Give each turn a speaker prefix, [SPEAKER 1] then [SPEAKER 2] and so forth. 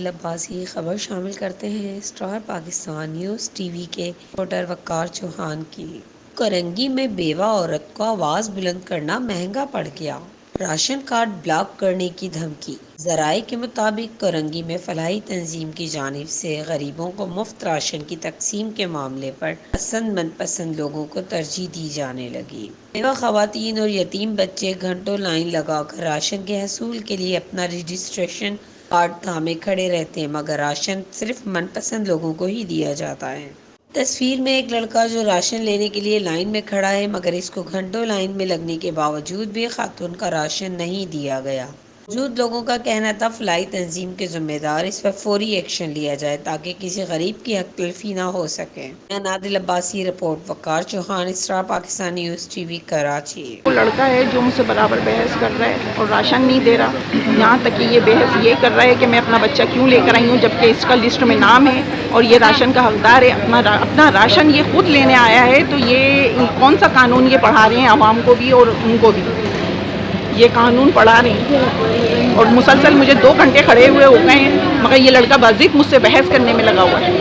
[SPEAKER 1] عباسی خبر شامل کرتے ہیں star Pakistan news T V کے رپورٹر وقار چوہان کی۔ کرنگی میں بیوہ عورت کو آواز بلند کرنا مہنگا پڑ گیا، راشن کارڈ بلاک کرنے کی دھمکی۔ ذرائع کے مطابق کرنگی میں فلاحی تنظیم کی جانب سے غریبوں کو مفت راشن کی تقسیم کے معاملے پر من پسند لوگوں کو ترجیح دی جانے لگی۔ بیوہ خواتین اور یتیم بچے گھنٹوں لائن لگا کر راشن کے حصول کے لیے اپنا رجسٹریشن کارڈ تھامے کھڑے رہتے ہیں، مگر راشن صرف من پسند لوگوں کو ہی دیا جاتا ہے۔ تصویر میں ایک لڑکا جو راشن لینے کے لیے لائن میں کھڑا ہے، مگر اس کو گھنٹوں لائن میں لگنے کے باوجود بھی خاتون کا راشن نہیں دیا گیا۔ موجود لوگوں کا کہنا تھا فلاحی تنظیم کے ذمہ دار اس پر فوری ایکشن لیا جائے تاکہ کسی غریب کی حق تلفی نہ ہو سکے۔ Nadil Abbasi report, Waqar Chohan, star Pakistan news TV, Karachi.
[SPEAKER 2] وہ لڑکا ہے جو مجھ سے برابر بحث کر رہا ہے اور راشن نہیں دے رہا، یہاں تک کہ یہ بحث یہ کر رہا ہے کہ میں اپنا بچہ کیوں لے کر آئی ہوں جبکہ اس کا لسٹ میں نام ہے اور یہ راشن کا حقدار ہے، اپنا راشن یہ خود لینے آیا ہے۔ تو یہ کون سا قانون یہ پڑھا رہے ہیں عوام کو بھی اور ان کو بھی؟ یہ قانون پڑھا رہے ہیں اور مسلسل مجھے 2 گھنٹے کھڑے ہوئے ہو گئے ہیں، مگر یہ لڑکا باضابطہ مجھ سے بحث کرنے میں لگا ہوا ہے۔